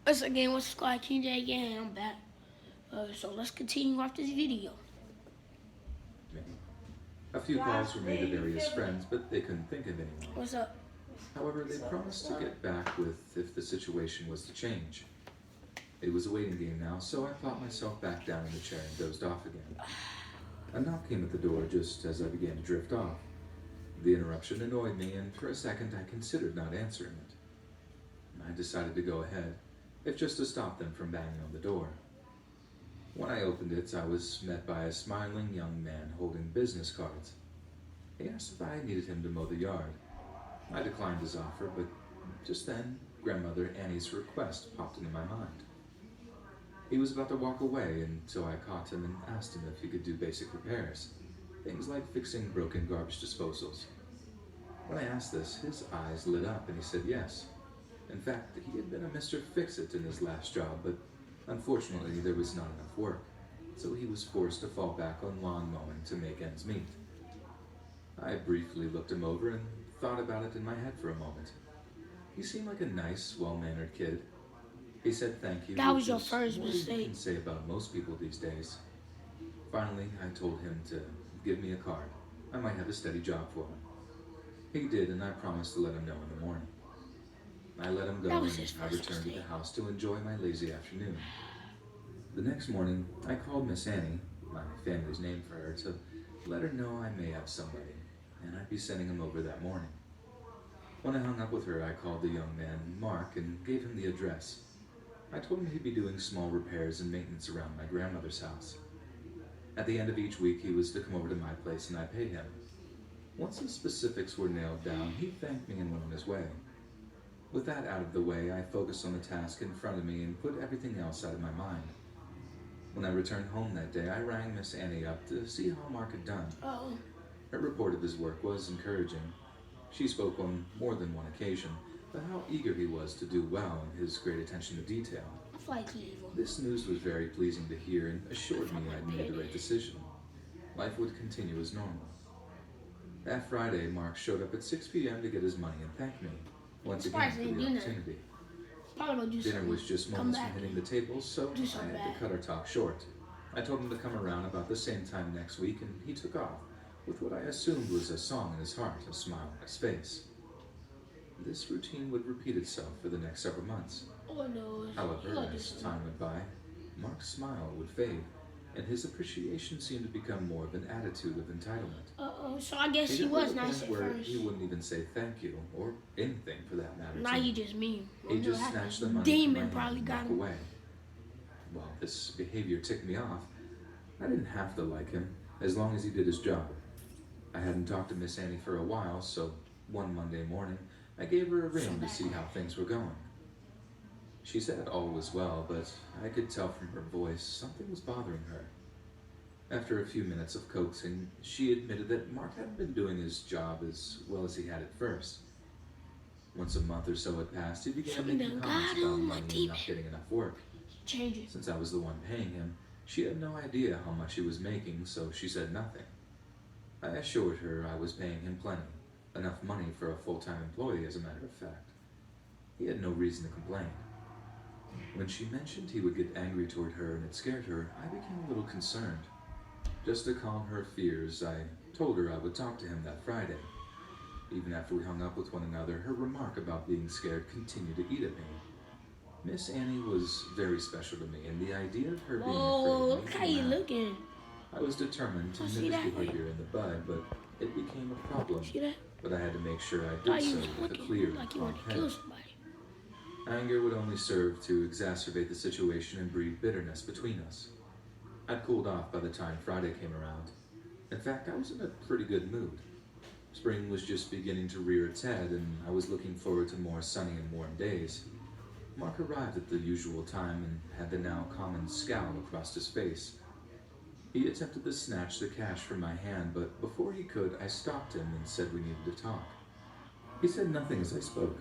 Once again, what's the squad? TJ again, I'm back. So let's continue off this video. A few calls were made to various friends, but they couldn't think of anyone. What's up? However, they promised to get back with if the situation was to change. It was a waiting game now, so I plopped myself back down in the chair and dozed off again. A knock came at the door just as I began to drift off. The interruption annoyed me, and for a second I considered not answering it. I decided to go ahead, if just to stop them from banging on the door. When I opened it, I was met by a smiling young man holding business cards. He asked if I needed him to mow the yard. I declined his offer, but just then, Grandmother Annie's request popped into my mind. He was about to walk away until I caught him and asked him if he could do basic repairs, things like fixing broken garbage disposals. When I asked this, his eyes lit up and he said yes. In fact, he had been a Mr. Fix-It in his last job, but unfortunately there was not enough work, so he was forced to fall back on lawn mowing to make ends meet. I briefly looked him over and thought about it in my head for a moment. He seemed like a nice, well-mannered kid. He said thank you. That was your first mistake. You can say about most people these days. Finally, I told him to give me a card. I might have a steady job for him. He did, and I promised to let him know in the morning. I let him go, and I returned to the house to enjoy my lazy afternoon. The next morning, I called Miss Annie, my family's name for her, to let her know I may have somebody, and I'd be sending him over that morning. When I hung up with her, I called the young man, Mark, and gave him the address. I told him he'd be doing small repairs and maintenance around my grandmother's house. At the end of each week, he was to come over to my place and I'd pay him. Once the specifics were nailed down, he thanked me and went on his way. With that out of the way, I focused on the task in front of me and put everything else out of my mind. When I returned home that day, I rang Miss Annie up to see how Mark had done. Her report of his work was encouraging. She spoke on more than one occasion about how eager he was to do well and his great attention to detail. This news was very pleasing to hear and assured me I'd made the right decision. Life would continue as normal. That Friday, Mark showed up at 6 p.m. to get his money and thanked me once again for the opportunity. Dinner was just moments from hitting the table, so I had to cut our talk short. I told him to come around about the same time next week, and he took off, with what I assumed was a song in his heart, a smile on his face. This routine would repeat itself for the next several months. However, as time went by, Mark's smile would fade, and his appreciation seemed to become more of an attitude of entitlement. So I guess he was nice at first. He wouldn't even say thank you, or anything for that matter. Now you just mean. He just snatched the money Demon from my probably hand got and him. walked away. While this behavior ticked me off, I didn't have to like him, as long as he did his job. I hadn't talked to Miss Annie for a while, so one Monday morning, I gave her a ring to see how things were going. She said all was well, but I could tell from her voice something was bothering her. After a few minutes of coaxing, she admitted that Mark hadn't been doing his job as well as he had at first. Once a month or so had passed, he began making comments about money and not getting enough work. Since I was the one paying him, she had no idea how much he was making, so she said nothing. I assured her I was paying him plenty, enough money for a full-time employee, as a matter of fact. He had no reason to complain. When she mentioned he would get angry toward her and it scared her, I became a little concerned. Just to calm her fears, I told her I would talk to him that Friday. Even after we hung up with one another, her remark about being scared continued to eat at me. Miss Annie was very special to me, and the idea of her being afraid look how you looking. I was determined to nip his behavior in the bud, but it became a problem. But I had to make sure I did so with a clear, calm head. Anger would only serve to exacerbate the situation and breed bitterness between us. I'd cooled off by the time Friday came around. In fact, I was in a pretty good mood. Spring was just beginning to rear its head, and I was looking forward to more sunny and warm days. Mark arrived at the usual time and had the now common scowl across his face. He attempted to snatch the cash from my hand, but before he could, I stopped him and said we needed to talk. He said nothing as I spoke.